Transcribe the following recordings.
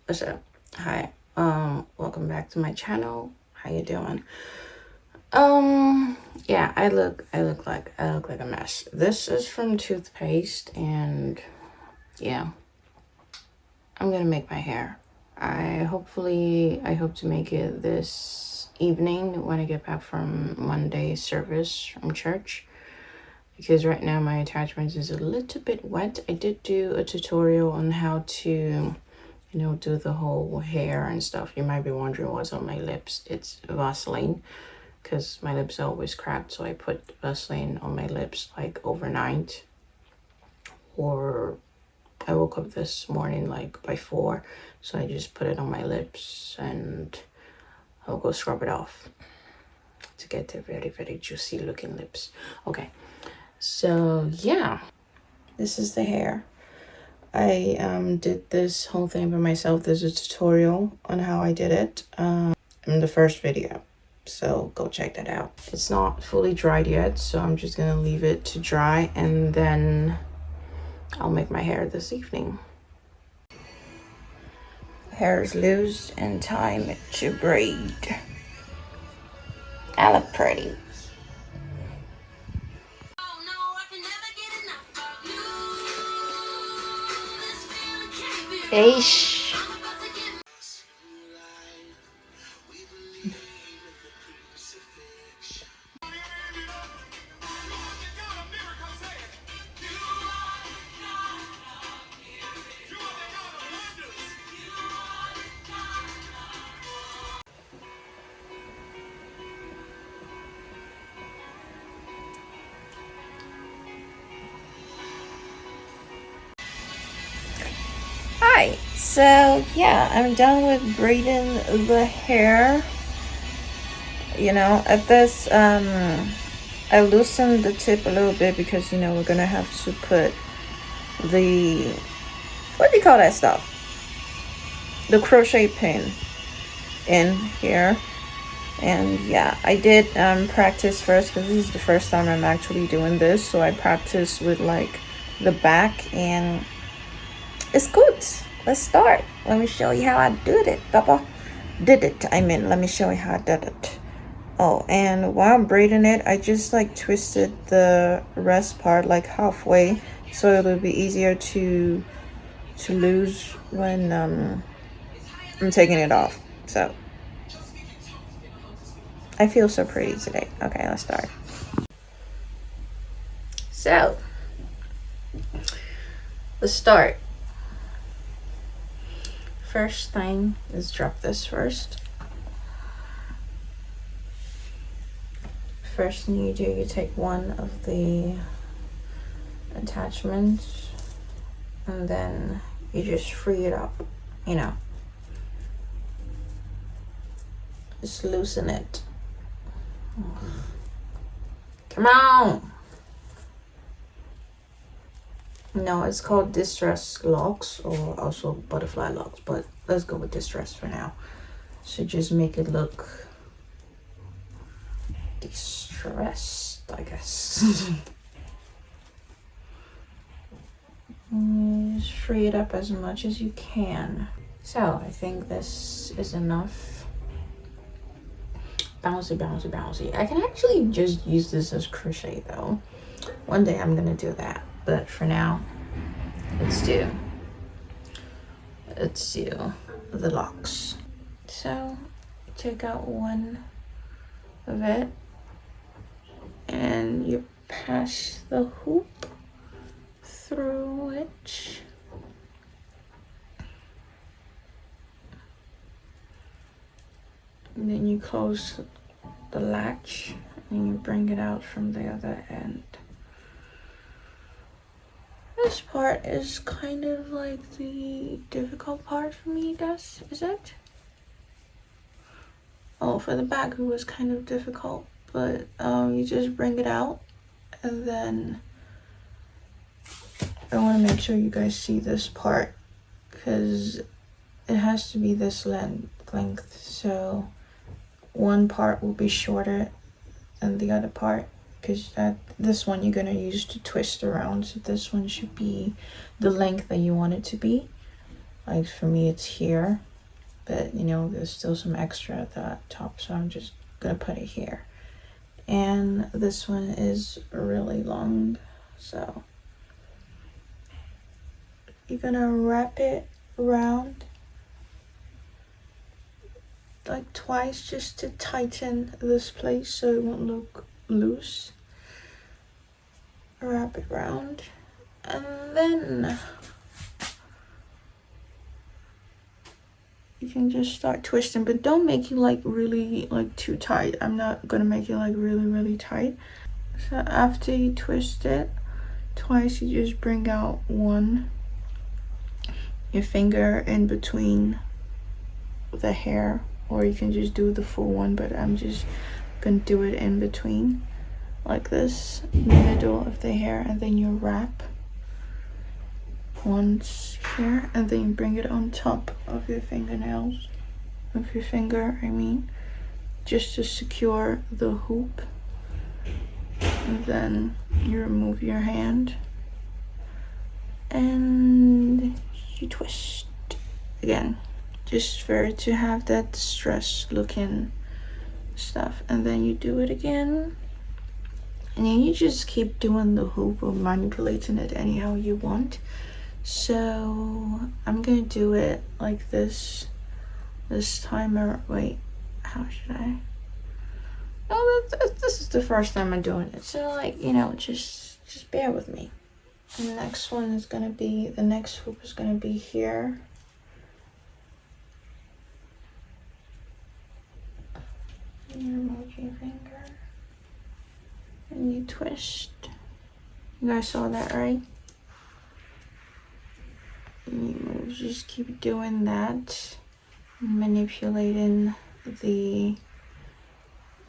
What's up? Hi. Welcome back to my channel. How you doing? Yeah, I look like a mess. This is from toothpaste, and yeah, I'm gonna make my hair. I hope to make it this evening when I get back from Monday service from church, because right now my attachment is a little bit wet. I did do a tutorial on how to do the whole hair and stuff. You might be wondering what's on my lips. It's Vaseline, because my lips are always cracked, so I put Vaseline on my lips like overnight. Or I woke up this morning like by 4, so I just put it on my lips and I'll go scrub it off to get the very, very juicy looking lips. Okay, so yeah, this is the hair. I did this whole thing by myself. There's a tutorial on how I did it in the first video, so go check that out. It's not fully dried yet, so I'm just gonna leave it to dry, and then I'll make my hair this evening. Hair is loose and time to braid. I look pretty. Eish. Hi, so yeah, I'm done with braiding the hair. At this, I loosened the tip a little bit because, we're gonna have to put the, what do you call that stuff? The crochet pin in here. And yeah, I did practice first because this is the first time I'm actually doing this. So I practiced with like the back, and it's good. Let's start. Let me show you how I did it, Papa. Let me show you how I did it. Oh, and while I'm braiding it, I just like twisted the rest part like halfway, so it'll be easier to lose when I'm taking it off. So I feel so pretty today. Okay, let's start. So let's start. First thing is drop this first. First thing you do, you take one of the attachments and then you just free it up, just loosen it. Come on. No, it's called distress locks, or also butterfly locks, but let's go with distress for now. So just make it look distressed, I guess. Just free it up as much as you can. So I think this is enough. Bouncy, bouncy, bouncy. I can actually just use this as crochet though. One day I'm gonna do that, but for now, let's do the locks. So take out one of it and you pass the hoop through it. And then you close the latch and you bring it out from the other end. This part is kind of like the difficult part for me, I guess. Is it? Oh, for the back it was kind of difficult, but you just bring it out, and then I want to make sure you guys see this part because it has to be this length, so one part will be shorter than the other part, because this one you're going to use to twist around, so this one should be the length that you want it to be. Like for me it's here, but you know, there's still some extra at the top, so I'm just gonna put it here. And this one is really long, so you're gonna wrap it around like twice just to tighten this place so it won't look loose. Wrap it around, and then you can just start twisting, but don't make it like really like too tight. I'm not gonna make it like really tight. So after you twist it twice, you just bring out your finger in between the hair, or you can just do the full one, but I'm just gonna do it in between like this, in the middle of the hair, and then you wrap once here, and then you bring it on top of your fingernails, of your finger, I mean, just to secure the hoop. And then you remove your hand and you twist again, just for it to have that distressed looking stuff. And then you do it again, and then you just keep doing the hoop or manipulating it anyhow you want. So I'm gonna do it like this time. Or wait, how should I? Oh, this is the first time I'm doing it, so like, you know, just bear with me. And the next one is gonna be, the next hoop is gonna be here. And you remove your finger and you twist. You guys saw that, right? And you move, just keep doing that, manipulating the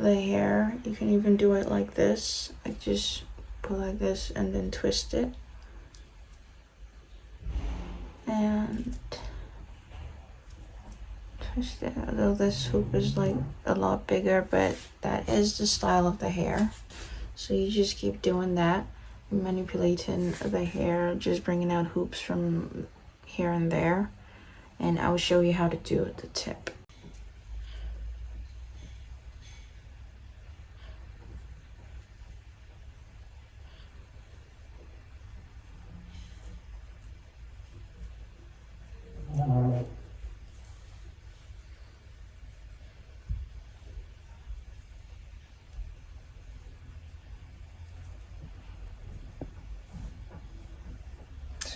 hair. You can even do it like this, like just pull like this and then twist it. And twist it. Although this hoop is like a lot bigger, but that is the style of the hair. So you just keep doing that, manipulating the hair, just bringing out hoops from here and there. And I will show you how to do the tip.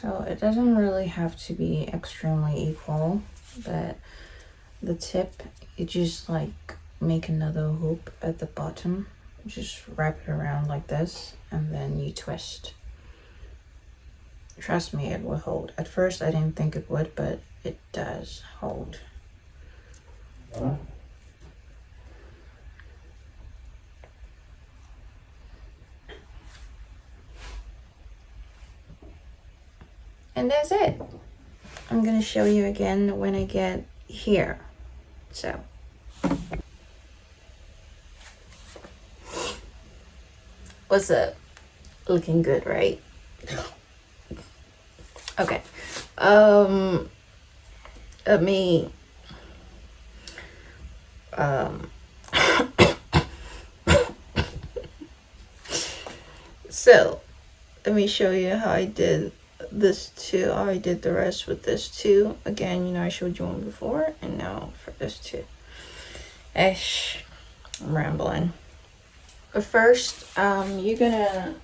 So it doesn't really have to be extremely equal, but the tip, you just like make another hoop at the bottom, just wrap it around like this, and then you twist. Trust me, it will hold. At first I didn't think it would, but it does hold. And that's it. I'm gonna show you again when I get here. So what's up? Looking good, right? Okay. Let me so let me show you how I did this too. How I did the rest with this too. Again, you know, I showed you one before, and now for this too. Ish, I'm rambling. But first, you're gonna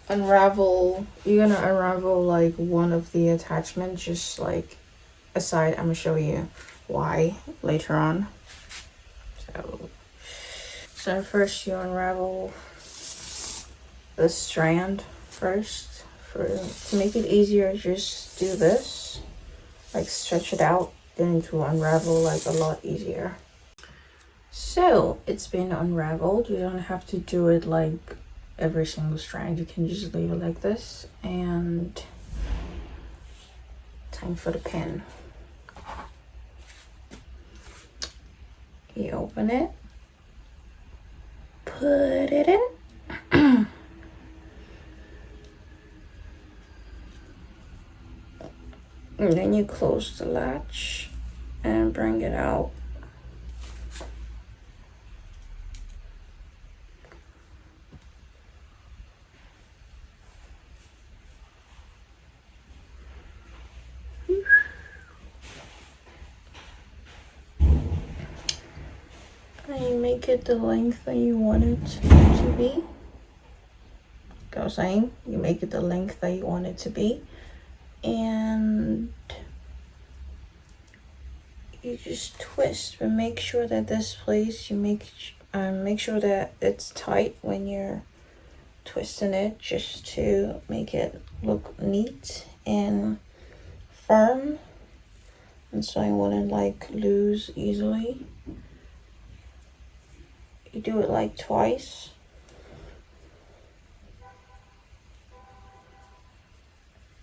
unravel like one of the attachments, just like aside. I'm gonna show you why later on. So first you unravel the strand first. To make it easier, just do this, like stretch it out, then it will unravel like a lot easier. So it's been unraveled. You don't have to do it like every single strand. You can just leave it like this. And time for the pin. You open it, put it in. And then you close the latch and bring it out. And you make it the length that you want it to be. Like I was saying, you make it the length that you want it to be. And you just twist, but make sure that this place, you make sure that it's tight when you're twisting it, just to make it look neat and firm. And so I wouldn't like lose easily. You do it like twice.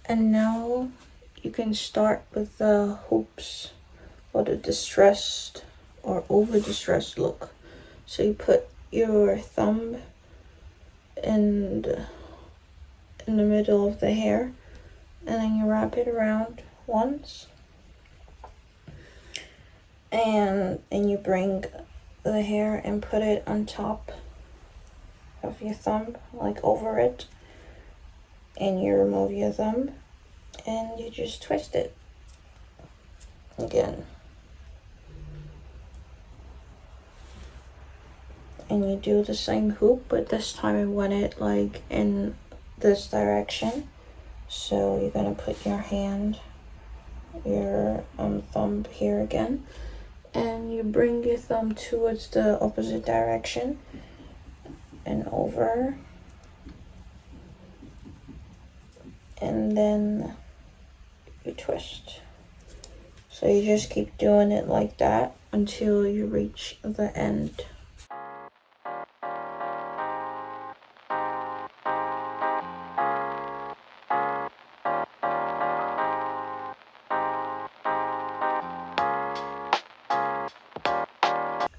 And now you can start with the hoops or the distressed or over distressed look. So you put your thumb in the middle of the hair, and then you wrap it around once, and you bring the hair and put it on top of your thumb, like over it, and you remove your thumb and you just twist it again. And you do the same hoop, but this time I want it like in this direction. So you're gonna put your hand, your thumb here again, and you bring your thumb towards the opposite direction and over, and then you twist. So you just keep doing it like that until you reach the end.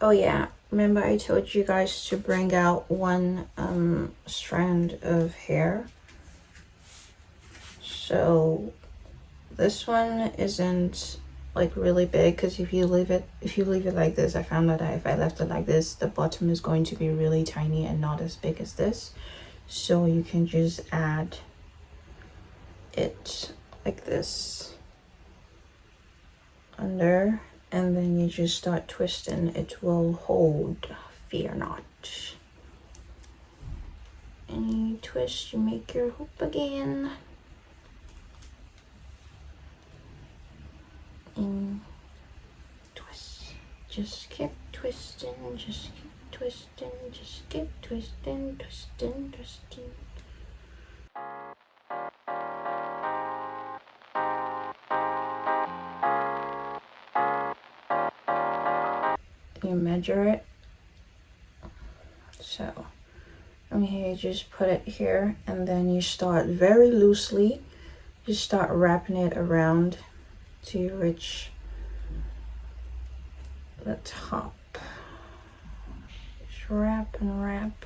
Oh yeah, remember I told you guys to bring out one strand of hair. So this one isn't like really big, because if you leave it like this, I found that if I left it like this, the bottom is going to be really tiny and not as big as this. So you can just add it like this under, and then you just start twisting. It will hold, fear not. And you twist, you make your hoop again. And twist. Just keep twisting, just keep twisting, just keep twisting, twisting, twisting. You measure it. So from here you just put it here, and then you start very loosely, you start wrapping it around till you reach the top. Just wrap and wrap.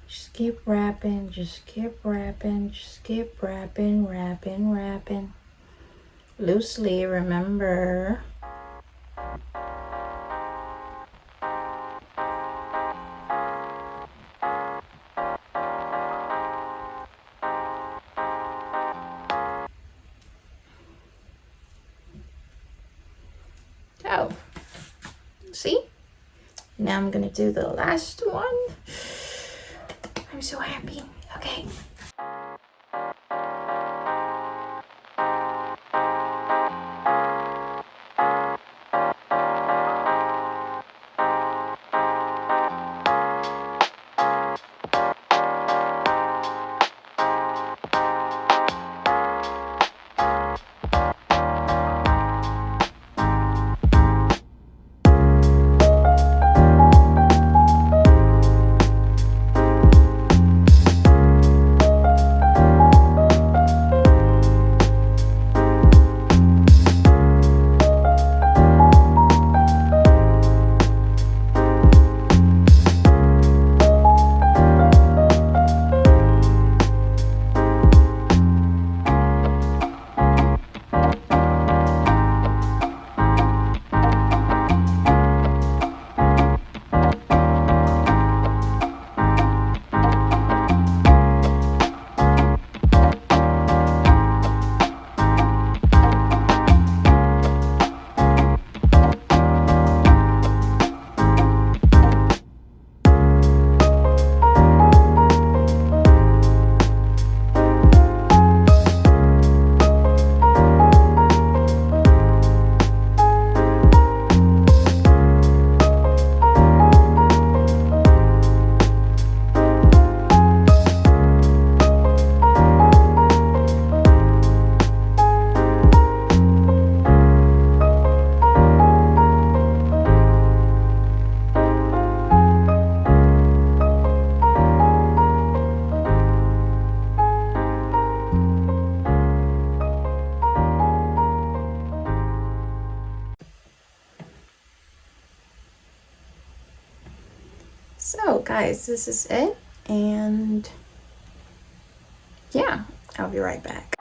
Just keep wrapping, just keep wrapping, just keep wrapping, wrapping, wrapping. Loosely, remember. Oh, see? Now I'm gonna do the last one. I'm so happy. Okay. So guys, this is it, and yeah, I'll be right back.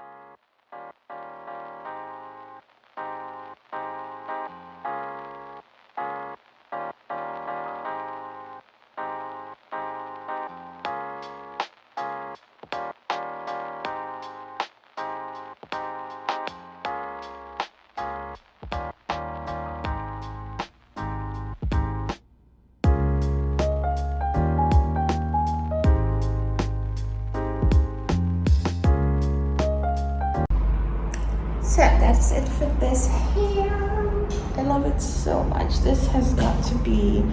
So that's it for this hair. I love it so much. This has got to be,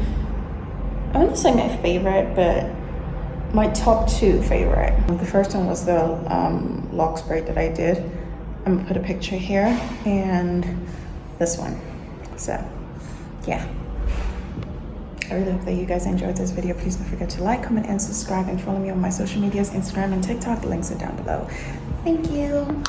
I wouldn't say my favorite, but my top 2 favorite. The first one was the LOCS braid that I did. I'm gonna put a picture here, and this one. So yeah, I really hope that you guys enjoyed this video. Please don't forget to like, comment, and subscribe, and follow me on my social medias, Instagram and TikTok. The links are down below. Thank you.